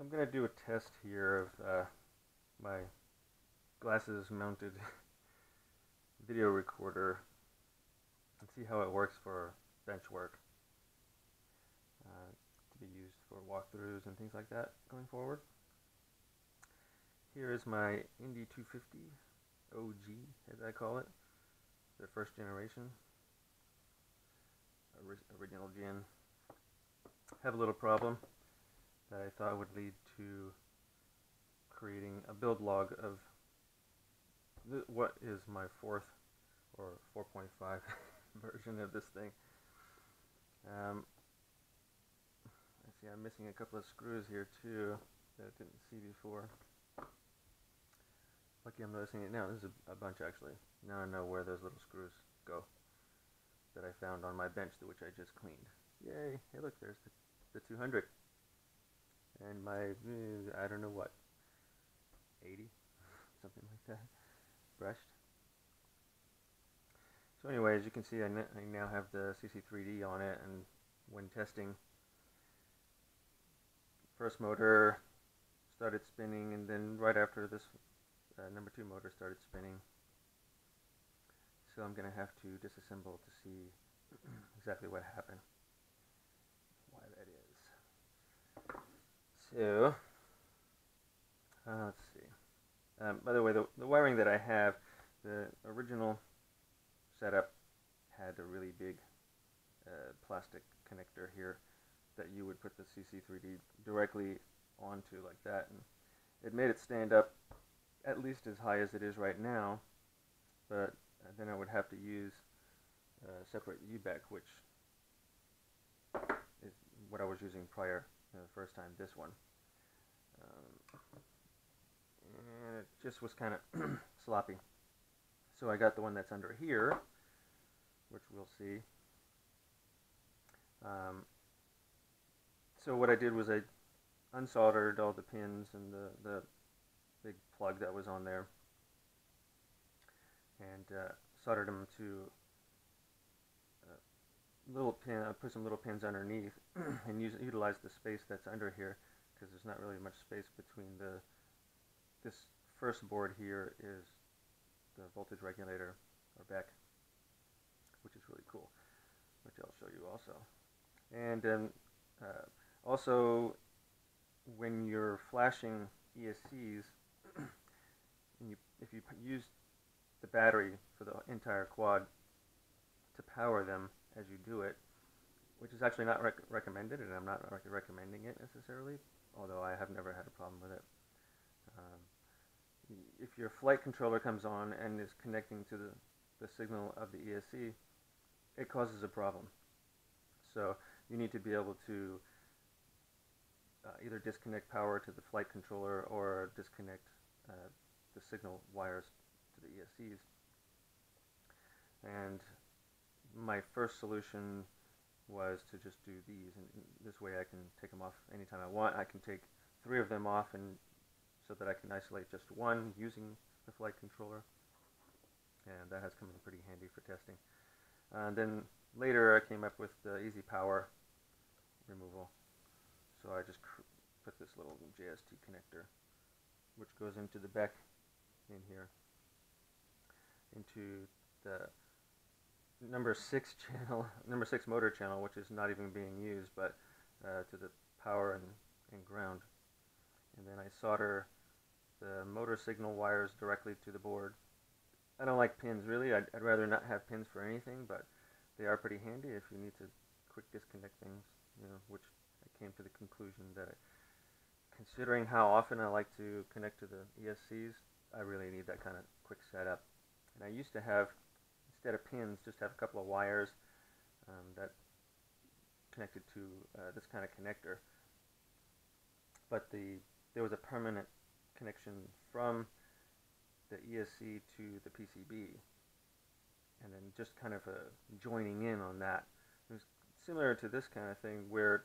I'm going to do a test here of my glasses mounted video recorder and see how it works for bench work to be used for walkthroughs and things like that going forward. Here is my Indy 250 OG, as I call it, the first generation, original gen. Have a little problem that I thought would lead to creating a build log of what is my 4th or 4.5 version of this thing. I see I'm missing a couple of screws here too that I didn't see before. Lucky I'm noticing it now. This is a bunch actually. Now I know where those little screws go that I found on my bench, which I just cleaned. Yay! Hey look, there's the 200. And my, I don't know what, 80? Something like that. Brushed. So anyway, as you can see, I now have the CC3D on it, and when testing, first motor started spinning, and then right after this, number 2 motor started spinning. So I'm going to have to disassemble to see exactly what happened, why that is. So, let's see. By the way, the wiring that I have, the original setup had a really big plastic connector here that you would put the CC3D directly onto like that, and it made it stand up at least as high as it is right now, but then I would have to use a separate U-back, which is what I was using prior the first time, this one. And it just was kind of sloppy. So I got the one that's under here, which we'll see. So what I did was I unsoldered all the pins and the big plug that was on there, and soldered them to little pin. I put some little pins underneath and utilize the space that's under here, because there's not really much space between this first board here is the voltage regulator, or BEC, which is really cool, which I'll show you also. And then also, when you're flashing ESCs, and if you use the battery for the entire quad to power them as you do it, which is actually not recommended, and I'm not recommending it necessarily, although I have never had a problem with it. If your flight controller comes on and is connecting to the signal of the ESC, it causes a problem. So you need to be able to either disconnect power to the flight controller or disconnect the signal wires to the ESCs. And my first solution was to just do these, and this way I can take them off anytime I want. I can take 3 of them off, and so that I can isolate just one using the flight controller, and that has come in pretty handy for testing. Then later I came up with the easy power removal, so I just put this little JST connector, which goes into the BEC in here, into the number 6 motor channel, which is not even being used, but to the power and ground. And then I solder the motor signal wires directly to the board. I don't like pins really. I'd rather not have pins for anything, but they are pretty handy if you need to quick disconnect things, which I came to the conclusion that considering how often I like to connect to the ESCs, I really need that kind of quick setup. And I used to have, instead of pins, just have a couple of wires that connected to this kind of connector. But there was a permanent connection from the ESC to the PCB, and then just kind of joining in on that. It was similar to this kind of thing, where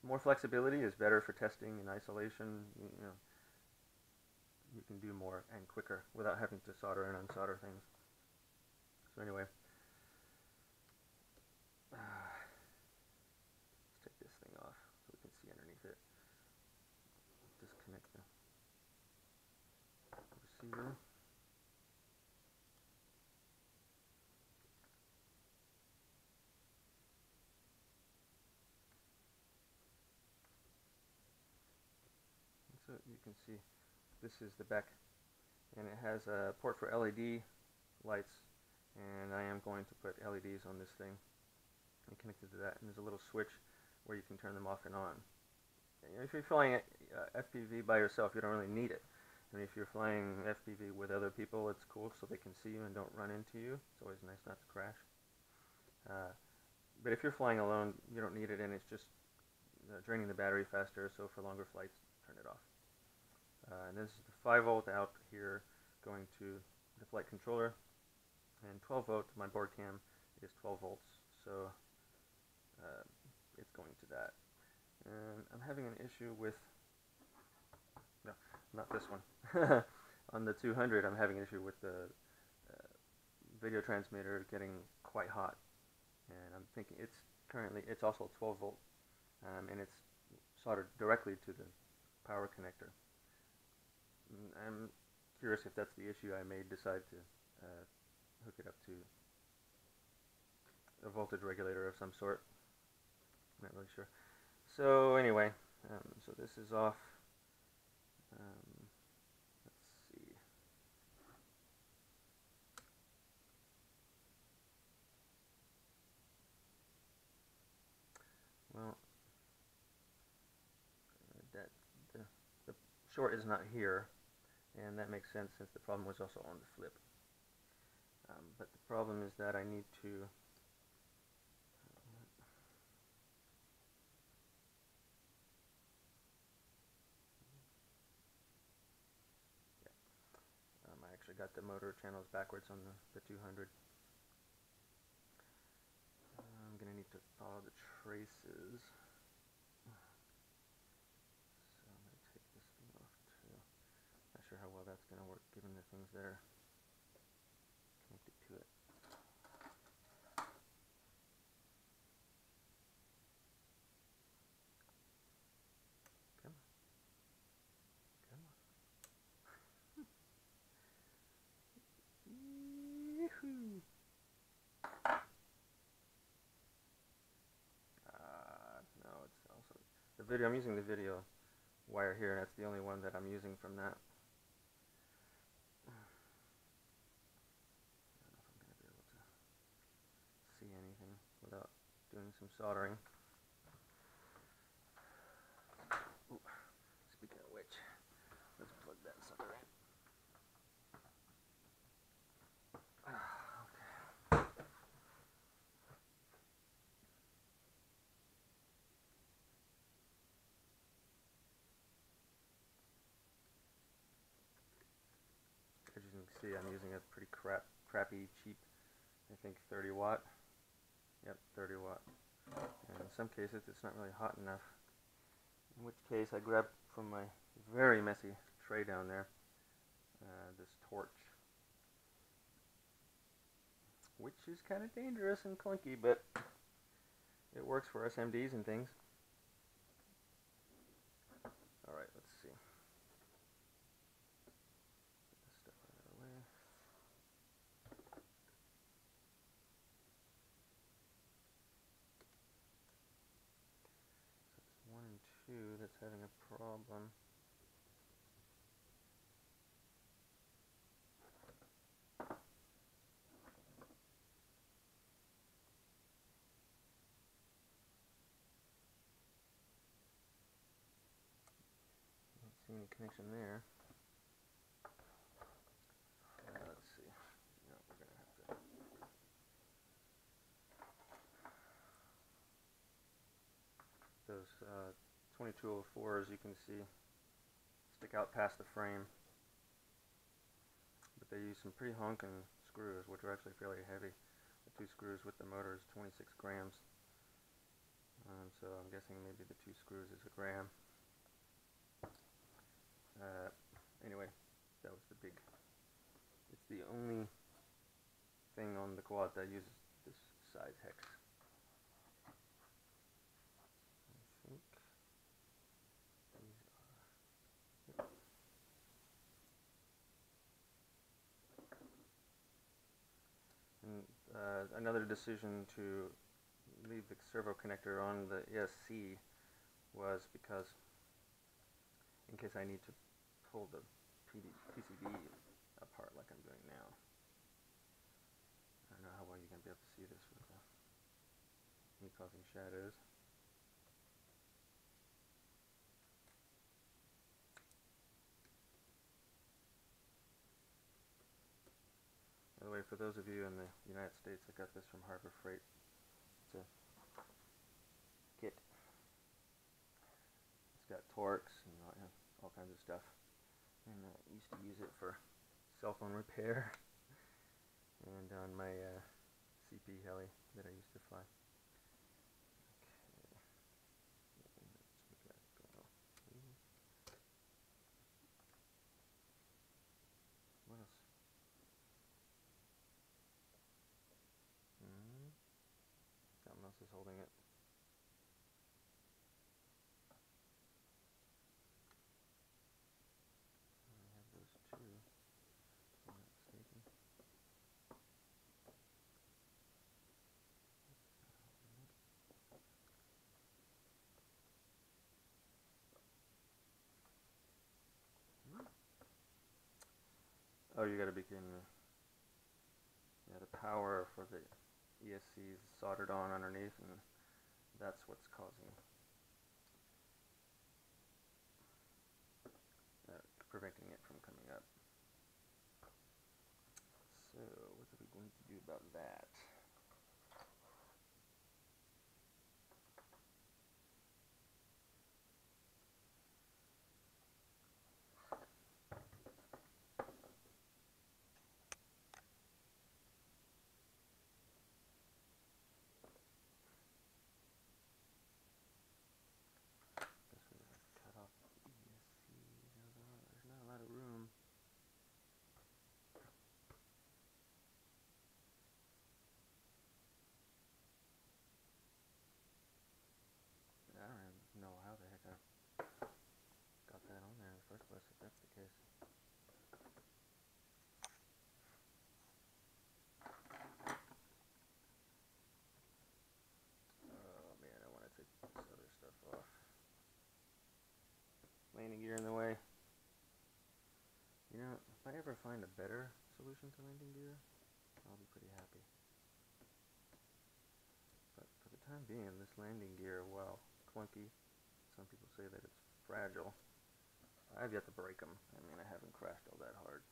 more flexibility is better for testing and isolation. You can do more and quicker without having to solder and unsolder things. So anyway, let's take this thing off so we can see underneath it. here. So you can see this is the back, and it has a port for LED lights, and I am going to put LEDs on this thing and connected to that, and there's a little switch where you can turn them off and on. And if you're flying FPV by yourself, you don't really need it. And if you're flying FPV with other people, it's cool so they can see you and don't run into you. It's always nice not to crash. But if you're flying alone, you don't need it, and it's just draining the battery faster, so for longer flights, turn it off. And this is the 5-volt out here going to the flight controller, and 12 volt, my board cam is 12 volts, so it's going to that. And I'm having an issue with, no, not this one. On the 200, I'm having an issue with the video transmitter getting quite hot, and I'm thinking it's also 12 volt, and it's soldered directly to the power connector. I'm curious if that's the issue. I may decide to hook it up to a voltage regulator of some sort. I'm not really sure. So anyway, so this is off. Let's see. Well, the short is not here, and that makes sense since the problem was also on the flip. But the problem is that I need to I actually got the motor channels backwards on the 200. I'm going to need to follow the traces. So I'm going to take this thing off too. Not sure how well that's going to work given the things that are connected to it. Come on. Come on. Yee-hoo. No, it's also the video. I'm using the video wire here, and that's the only one that I'm using from that. I don't know if I'm going to be able to see anything without doing some soldering. Ooh, speaking of which, let's plug that sucker in. As you can see, I'm using a pretty crappy, cheap, I think 30 watt. Yep, 30 watt. And in some cases, it's not really hot enough. In which case, I grabbed from my very messy tray down there this torch, which is kind of dangerous and clunky, but it works for SMDs and things. All right, let's see. Get this stuff out of the way. So it's 1 and 2 that's having a problem. Don't see any connection there. Let's see. No, we're gonna have to. Those 2204s, you can see, stick out past the frame, but they use some pretty honking screws, which are actually fairly heavy. The 2 screws with the motor is 26 grams, so I'm guessing maybe the 2 screws is a gram. Anyway, that was the big. It's the only thing on the quad that uses this size hex. I think these are. Yep. another decision to leave the servo connector on the ESC was because in case I need to pull the PCB apart like I'm doing now. I don't know how well you're going to be able to see this with me causing shadows. By the way, for those of you in the United States, I got this from Harbor Freight. It's a kit. It's got Torx and all kinds of stuff. And I used to use it for cell phone repair and on my CP heli that I used to fly. What else? Something else is holding it. I have those two, if I'm not mistaken. Oh, you gotta be kidding me. Yeah, the power for the ESC is soldered on underneath, and that's what's causing preventing it from coming up. So, what are we going to do about that? Guess we're gonna cut off the ESC. There's not a lot of room. I don't even know how the heck I got that on there in the first place, if that's the case. Oh man, I want to take this other stuff off. Landing gear in the way. You know, if I ever find a better solution to landing gear, I'll be pretty happy. But for the time being, this landing gear, while clunky, some people say that it's fragile, I've yet to break them. I mean, I haven't crashed all that hard.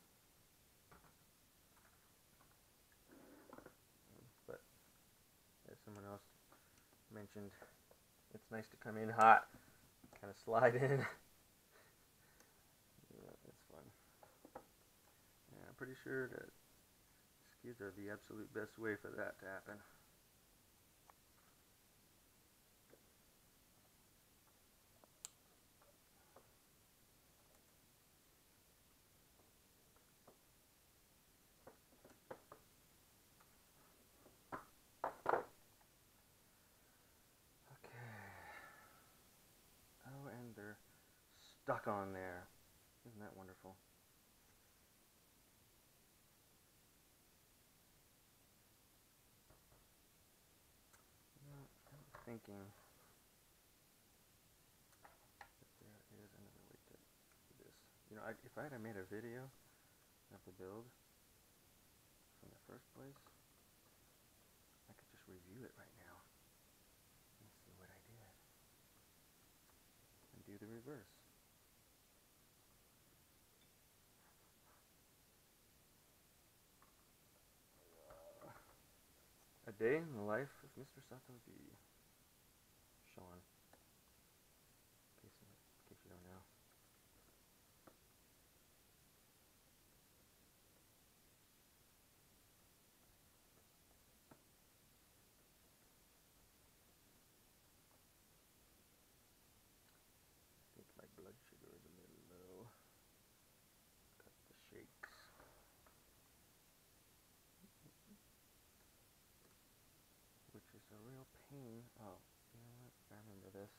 But as someone else mentioned, it's nice to come in hot, kind of slide in. Yeah, it's fun. And I'm pretty sure that skids are the absolute best way for that to happen. They're stuck on there. Isn't that wonderful? I'm thinking that there is another way to do this. You know, if I had made a video of the build from the first place, I could just review it right now and see what I did. And do the reverse. A day in the life of Mr. Sato D. Sean. In case you don't know. I think my blood sugar is a little low. Got the shakes. Which is a real pain. Oh, you know what? I remember this.